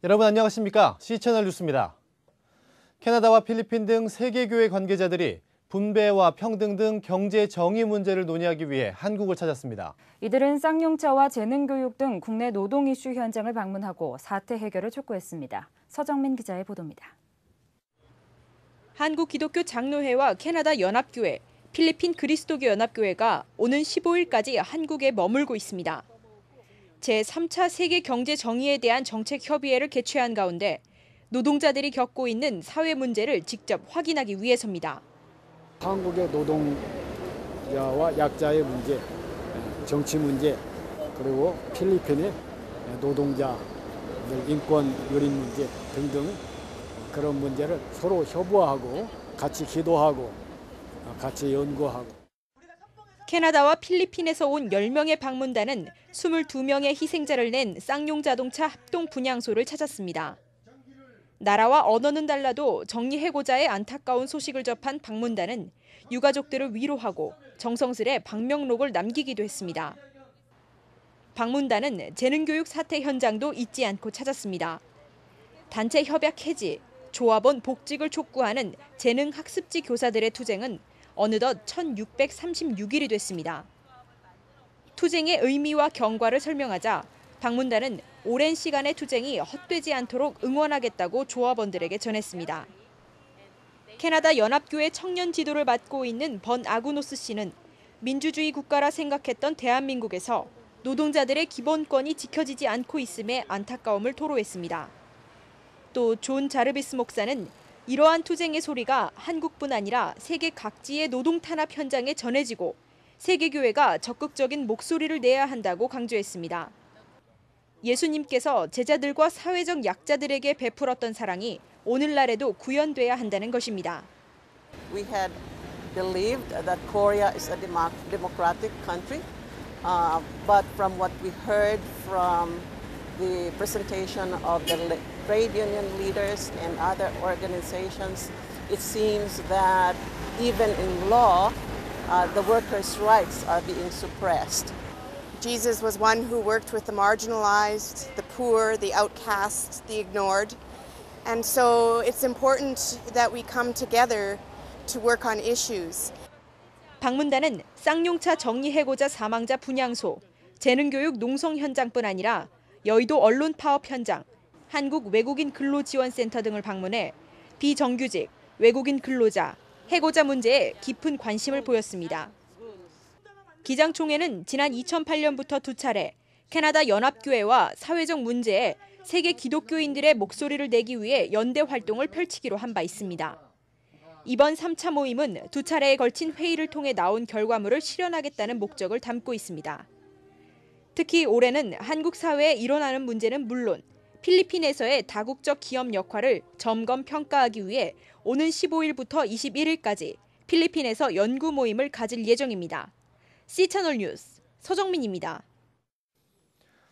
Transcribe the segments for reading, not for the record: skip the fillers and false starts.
여러분 안녕하십니까? C채널 뉴스입니다. 캐나다와 필리핀 등 세계교회 관계자들이 분배와 평등 등 경제 정의 문제를 논의하기 위해 한국을 찾았습니다. 이들은 쌍용차와 재능교육 등 국내 노동 이슈 현장을 방문하고 사태 해결을 촉구했습니다. 서정민 기자의 보도입니다. 한국 기독교 장로회와 캐나다 연합교회, 필리핀 그리스도교 연합교회가 오는 15일까지 한국에 머물고 있습니다. 제3차 세계 경제 정의에 대한 정책 협의회를 개최한 가운데 노동자들이 겪고 있는 사회 문제를 직접 확인하기 위해서입니다. 한국의 노동자와 약자의 문제, 정치 문제, 그리고 필리핀의 노동자들 인권 유린 문제 등등 그런 문제를 서로 협의하고 같이 기도하고 같이 연구하고. 캐나다와 필리핀에서 온 10명의 방문단은 22명의 희생자를 낸 쌍용 자동차 합동 분향소를 찾았습니다. 나라와 언어는 달라도 정리해고자의 안타까운 소식을 접한 방문단은 유가족들을 위로하고 정성스레 방명록을 남기기도 했습니다. 방문단은 재능교육 사태 현장도 잊지 않고 찾았습니다. 단체 협약 해지, 조합원 복직을 촉구하는 재능학습지 교사들의 투쟁은 어느덧 1636일이 됐습니다. 투쟁의 의미와 경과를 설명하자 방문단은 오랜 시간의 투쟁이 헛되지 않도록 응원하겠다고 조합원들에게 전했습니다. 캐나다 연합교회 청년 지도를 맡고 있는 번 아구노스 씨는 민주주의 국가라 생각했던 대한민국에서 노동자들의 기본권이 지켜지지 않고 있음에 안타까움을 토로했습니다. 또 존 자르비스 목사는 이러한 투쟁의 소리가 한국뿐 아니라 세계 각지의 노동 탄압 현장에 전해지고 세계교회가 적극적인 목소리를 내야 한다고 강조했습니다. 예수님께서 제자들과 사회적 약자들에게 베풀었던 사랑이 오늘날에도 구현돼야 한다는 것입니다. We had believed that Korea is a democratic country, but from what we heard from the presentation of the trade union leaders and other organizations, it seems that even in law, the workers' rights are being suppressed. Jesus was one who worked with the marginalized, the poor, the outcast, the ignored. And so it's important that we come together to work on issues. 방문단은 쌍용차 정리해고자 사망자 분향소, 재능교육 농성 현장뿐 아니라 여의도 언론 파업 현장, 한국 외국인 근로지원센터 등을 방문해 비정규직, 외국인 근로자, 해고자 문제에 깊은 관심을 보였습니다. 기장총회는 지난 2008년부터 두 차례 캐나다 연합교회와 사회적 문제에 세계 기독교인들의 목소리를 내기 위해 연대 활동을 펼치기로 한 바 있습니다. 이번 3차 모임은 두 차례에 걸친 회의를 통해 나온 결과물을 실현하겠다는 목적을 담고 있습니다. 특히 올해는 한국 사회에 일어나는 문제는 물론 필리핀에서의 다국적 기업 역할을 점검 평가하기 위해 오는 15일부터 21일까지 필리핀에서 연구 모임을 가질 예정입니다. C채널 뉴스 서정민입니다.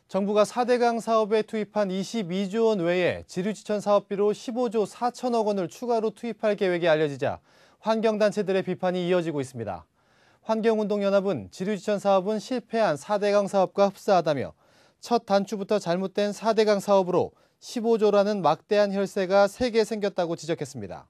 정부가 4대강 사업에 투입한 22조 원 외에 지류지천 사업비로 15조 4천억 원을 추가로 투입할 계획이 알려지자 환경단체들의 비판이 이어지고 있습니다. 환경운동연합은 지류지천 사업은 실패한 4대강 사업과 흡사하다며 첫 단추부터 잘못된 4대강 사업으로 15조라는 막대한 혈세가 3개 생겼다고 지적했습니다.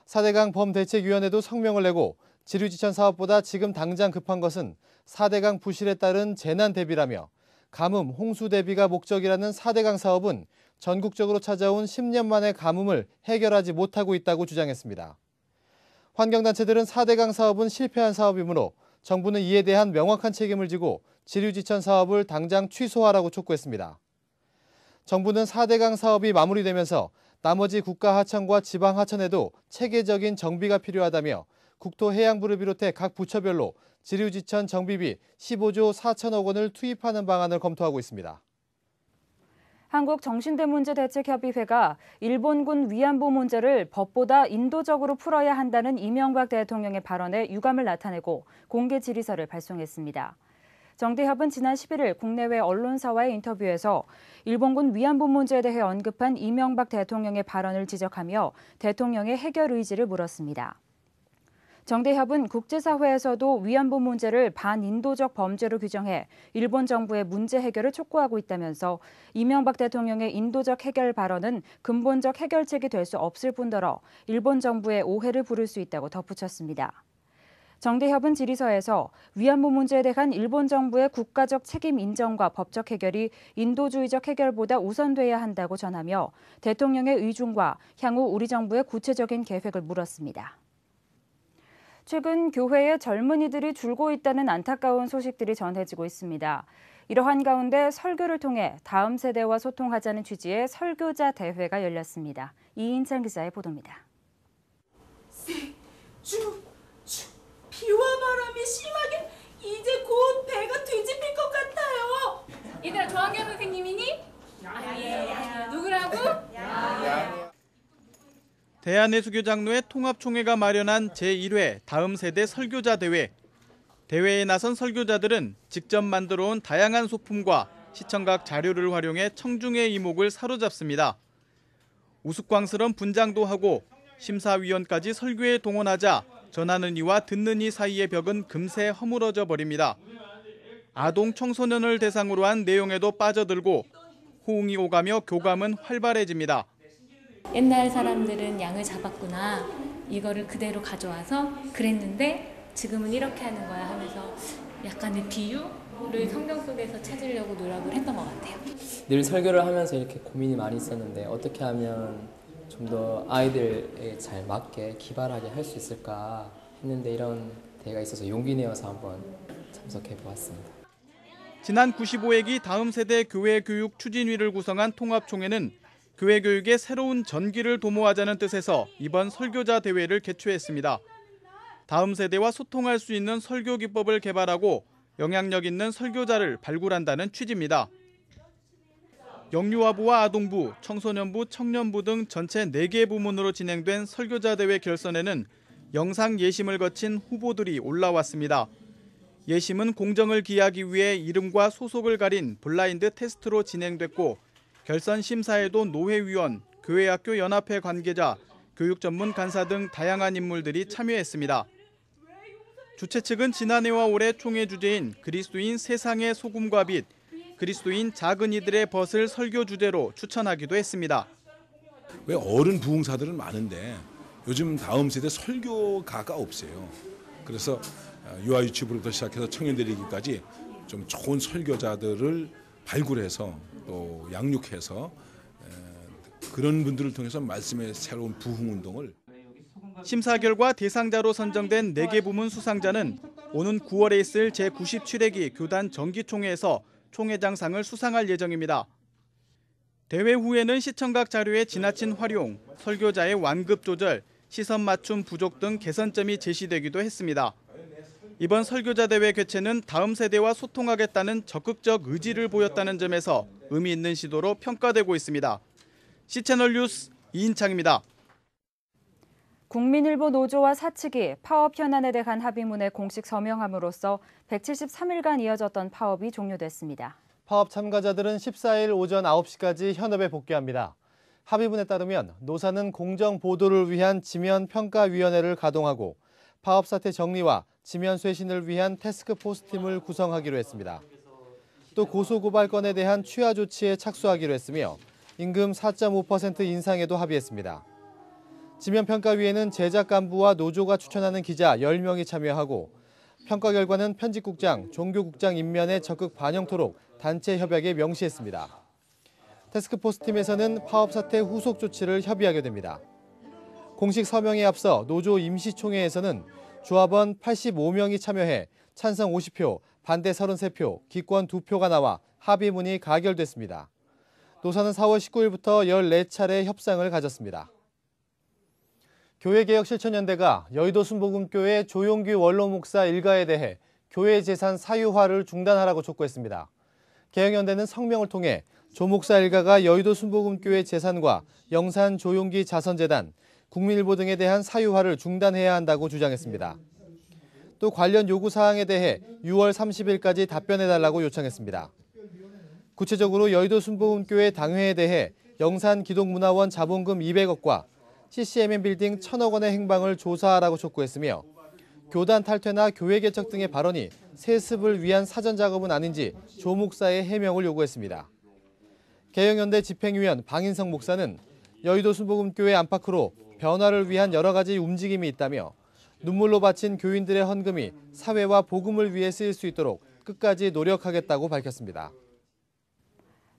4대강 범대책위원회도 성명을 내고 지류지천 사업보다 지금 당장 급한 것은 4대강 부실에 따른 재난 대비라며 가뭄, 홍수 대비가 목적이라는 4대강 사업은 전국적으로 찾아온 10년 만의 가뭄을 해결하지 못하고 있다고 주장했습니다. 환경단체들은 4대강 사업은 실패한 사업이므로 정부는 이에 대한 명확한 책임을 지고 지류지천 사업을 당장 취소하라고 촉구했습니다. 정부는 4대강 사업이 마무리되면서 나머지 국가하천과 지방하천에도 체계적인 정비가 필요하다며 국토해양부를 비롯해 각 부처별로 지류지천 정비비 15조 4천억 원을 투입하는 방안을 검토하고 있습니다. 한국정신대문제대책협의회가 일본군 위안부 문제를 법보다 인도적으로 풀어야 한다는 이명박 대통령의 발언에 유감을 나타내고 공개 질의서를 발송했습니다. 정대협은 지난 11일 국내외 언론사와의 인터뷰에서 일본군 위안부 문제에 대해 언급한 이명박 대통령의 발언을 지적하며 대통령의 해결 의지를 물었습니다. 정대협은 국제사회에서도 위안부 문제를 반인도적 범죄로 규정해 일본 정부의 문제 해결을 촉구하고 있다면서 이명박 대통령의 인도적 해결 발언은 근본적 해결책이 될 수 없을 뿐더러 일본 정부의 오해를 부를 수 있다고 덧붙였습니다. 정대협은 질의서에서 위안부 문제에 대한 일본 정부의 국가적 책임 인정과 법적 해결이 인도주의적 해결보다 우선돼야 한다고 전하며 대통령의 의중과 향후 우리 정부의 구체적인 계획을 물었습니다. 최근 교회에 젊은이들이 줄고 있다는 안타까운 소식들이 전해지고 있습니다. 이러한 가운데 설교를 통해 다음 세대와 소통하자는 취지의 설교자 대회가 열렸습니다. 이인찬 기자의 보도입니다. 비와 바람이 심하게 이제 곧 배가 뒤집힐 것 같아요. 얘들아, 조한경 선생님이니? 아니야. 누구라고? 대한예수교장로회 통합총회가 마련한 제1회 다음 세대 설교자 대회. 대회에 나선 설교자들은 직접 만들어온 다양한 소품과 시청각 자료를 활용해 청중의 이목을 사로잡습니다. 우스꽝스런 분장도 하고 심사위원까지 설교에 동원하자 전하는 이와 듣는 이 사이의 벽은 금세 허물어져 버립니다. 아동 청소년을 대상으로 한 내용에도 빠져들고 호응이 오가며 교감은 활발해집니다. 옛날 사람들은 양을 잡았구나. 이거를 그대로 가져와서 그랬는데 지금은 이렇게 하는 거야 하면서 약간의 비유를 성경 속에서 찾으려고 노력을 했던 것 같아요. 늘 설교를 하면서 이렇게 고민이 많이 있었는데 어떻게 하면 좀 더 아이들에 잘 맞게 기발하게 할 수 있을까 했는데 이런 대회가 있어서 용기 내어서 한번 참석해 보았습니다. 지난 95회기 다음 세대 교회 교육 추진위를 구성한 통합총회는 교회 교육의 새로운 전기를 도모하자는 뜻에서 이번 설교자 대회를 개최했습니다. 다음 세대와 소통할 수 있는 설교 기법을 개발하고 영향력 있는 설교자를 발굴한다는 취지입니다. 영유아부와 아동부, 청소년부, 청년부 등 전체 4개 부문으로 진행된 설교자 대회 결선에는 영상 예심을 거친 후보들이 올라왔습니다. 예심은 공정을 기하기 위해 이름과 소속을 가린 블라인드 테스트로 진행됐고 결선 심사에도 노회위원, 교회학교 연합회 관계자, 교육 전문 간사 등 다양한 인물들이 참여했습니다. 주최 측은 지난해와 올해 총회 주제인 그리스도인 세상의 소금과 빛, 그리스도인 작은 이들의 벗을 설교 주제로 추천하기도 했습니다. 왜 어른 부흥사들은 많은데 요즘 다음 세대 설교가가 없어요. 그래서 유아 유치부부터 시작해서 청년들이기까지 좀 좋은 설교자들을 발굴해서 또 양육해서 그런 분들을 통해서 말씀의 새로운 부흥 운동을. 심사 결과 대상자로 선정된 4개 부문 수상자는 오는 9월에 있을 제97회기 교단 정기총회에서 총회장상을 수상할 예정입니다. 대회 후에는 시청각 자료의 지나친 활용, 설교자의 완급 조절, 시선 맞춤 부족 등 개선점이 제시되기도 했습니다. 이번 설교자 대회 개최는 다음 세대와 소통하겠다는 적극적 의지를 보였다는 점에서 의미 있는 시도로 평가되고 있습니다. C채널 뉴스 이인창입니다. 국민일보 노조와 사측이 파업 현안에 대한 합의문에 공식 서명함으로써 173일간 이어졌던 파업이 종료됐습니다. 파업 참가자들은 14일 오전 9시까지 현업에 복귀합니다. 합의문에 따르면 노사는 공정 보도를 위한 지면평가위원회를 가동하고 파업 사태 정리와 지면 쇄신을 위한 태스크포스팀을 구성하기로 했습니다. 또 고소고발건에 대한 취하 조치에 착수하기로 했으며 임금 4.5% 인상에도 합의했습니다. 지면평가위에는 제작 간부와 노조가 추천하는 기자 10명이 참여하고 평가 결과는 편집국장, 종교국장 임면에 적극 반영토록 단체 협약에 명시했습니다. 태스크포스팀에서는 파업 사태 후속 조치를 협의하게 됩니다. 공식 서명에 앞서 노조 임시총회에서는 조합원 85명이 참여해 찬성 50표, 반대 33표, 기권 2표가 나와 합의문이 가결됐습니다. 노사는 4월 19일부터 14차례 협상을 가졌습니다. 교회개혁실천연대가 여의도 순복음교회 조용규 원로 목사 일가에 대해 교회 재산 사유화를 중단하라고 촉구했습니다. 개혁연대는 성명을 통해 조 목사 일가가 여의도 순복음교회 재산과 영산 조용기 자선재단, 국민일보 등에 대한 사유화를 중단해야 한다고 주장했습니다. 또 관련 요구사항에 대해 6월 30일까지 답변해달라고 요청했습니다. 구체적으로 여의도 순복음교회 당회에 대해 영산기독문화원 자본금 200억과 CCMM 빌딩 1,000억 원의 행방을 조사하라고 촉구했으며 교단 탈퇴나 교회 개척 등의 발언이 세습을 위한 사전 작업은 아닌지 조 목사의 해명을 요구했습니다. 개혁연대 집행위원 방인성 목사는 여의도 순복음교회 안팎으로 변화를 위한 여러 가지 움직임이 있다며 눈물로 바친 교인들의 헌금이 사회와 복음을 위해 쓰일 수 있도록 끝까지 노력하겠다고 밝혔습니다.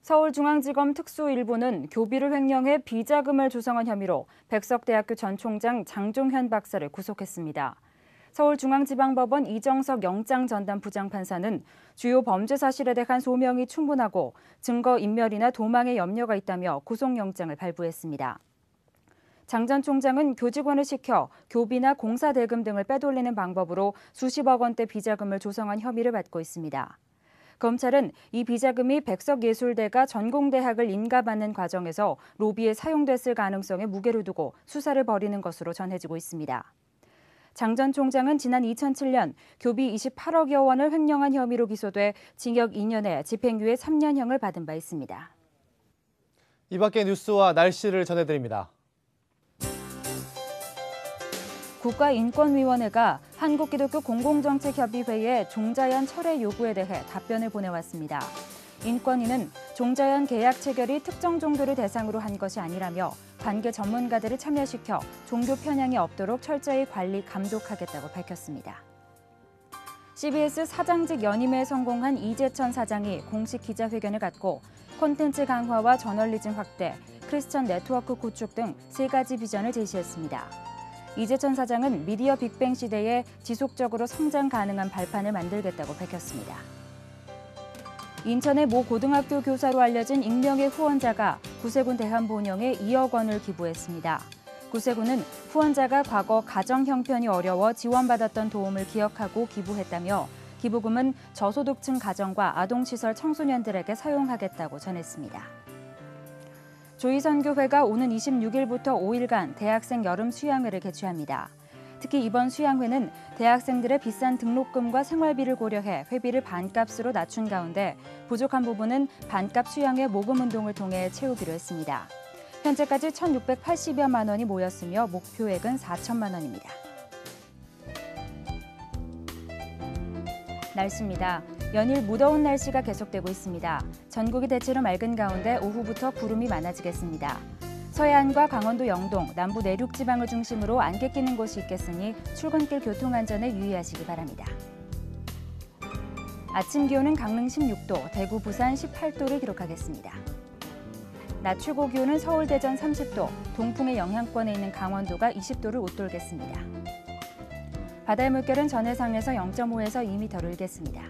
서울중앙지검 특수일부는 교비를 횡령해 비자금을 조성한 혐의로 백석대학교 전 총장 장종현 박사를 구속했습니다. 서울중앙지방법원 이정석 영장전담 부장판사는 주요 범죄 사실에 대한 소명이 충분하고 증거 인멸이나 도망의 염려가 있다며 구속영장을 발부했습니다. 장 전 총장은 교직원을 시켜 교비나 공사대금 등을 빼돌리는 방법으로 수십억 원대 비자금을 조성한 혐의를 받고 있습니다. 검찰은 이 비자금이 백석예술대가 전공대학을 인가받는 과정에서 로비에 사용됐을 가능성에 무게를 두고 수사를 벌이는 것으로 전해지고 있습니다. 장 전 총장은 지난 2007년 교비 28억여 원을 횡령한 혐의로 기소돼 징역 2년에 집행유예 3년형을 받은 바 있습니다. 이 밖의 뉴스와 날씨를 전해드립니다. 국가인권위원회가 한국기독교 공공정책협의회에 종자연 철회 요구에 대해 답변을 보내왔습니다. 인권위는 종자연 계약 체결이 특정 종교를 대상으로 한 것이 아니라며 관계 전문가들을 참여시켜 종교 편향이 없도록 철저히 관리 감독하겠다고 밝혔습니다. CBS 사장직 연임에 성공한 이재천 사장이 공식 기자회견을 갖고 콘텐츠 강화와 저널리즘 확대, 크리스천 네트워크 구축 등 3가지 비전을 제시했습니다. 이재천 사장은 미디어 빅뱅 시대에 지속적으로 성장 가능한 발판을 만들겠다고 밝혔습니다. 인천의 모 고등학교 교사로 알려진 익명의 후원자가 구세군 대한본영에 2억 원을 기부했습니다. 구세군은 후원자가 과거 가정 형편이 어려워 지원받았던 도움을 기억하고 기부했다며 기부금은 저소득층 가정과 아동시설 청소년들에게 사용하겠다고 전했습니다. 조희선교회가 오는 26일부터 5일간 대학생 여름 수양회를 개최합니다. 특히 이번 수양회는 대학생들의 비싼 등록금과 생활비를 고려해 회비를 반값으로 낮춘 가운데 부족한 부분은 반값 수양회 모금운동을 통해 채우기로 했습니다. 현재까지 1,680여만 원이 모였으며 목표액은 4천만 원입니다. 날씨입니다. 연일 무더운 날씨가 계속되고 있습니다. 전국이 대체로 맑은 가운데 오후부터 구름이 많아지겠습니다. 서해안과 강원도 영동, 남부 내륙 지방을 중심으로 안개 끼는 곳이 있겠으니 출근길 교통안전에 유의하시기 바랍니다. 아침 기온은 강릉 16도, 대구, 부산 18도를 기록하겠습니다. 낮 최고 기온은 서울, 대전 30도, 동풍의 영향권에 있는 강원도가 20도를 웃돌겠습니다. 바다의 물결은 전해상에서 0.5에서 2m를 일겠습니다.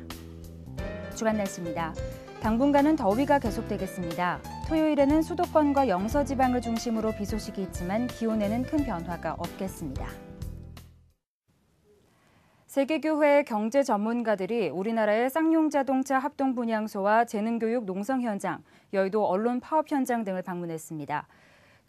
주간 날씨입니다. 당분간은 더위가 계속되겠습니다. 토요일에는 수도권과 영서지방을 중심으로 비 소식이 있지만 기온에는 큰 변화가 없겠습니다. 세계교회의 경제 전문가들이 우리나라의 쌍용자동차 합동분향소와 재능교육 농성 현장, 여의도 언론 파업 현장 등을 방문했습니다.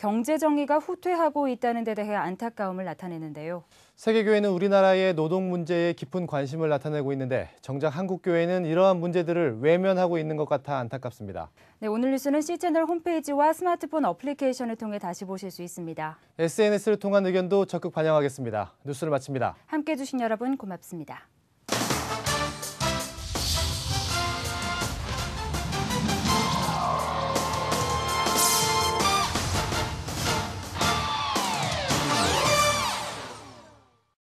경제 정의가 후퇴하고 있다는 데 대해 안타까움을 나타내는데요. 세계교회는 우리나라의 노동 문제에 깊은 관심을 나타내고 있는데 정작 한국교회는 이러한 문제들을 외면하고 있는 것 같아 안타깝습니다. 네, 오늘 뉴스는 C채널 홈페이지와 스마트폰 어플리케이션을 통해 다시 보실 수 있습니다. SNS를 통한 의견도 적극 반영하겠습니다. 뉴스를 마칩니다. 함께해 주신 여러분 고맙습니다.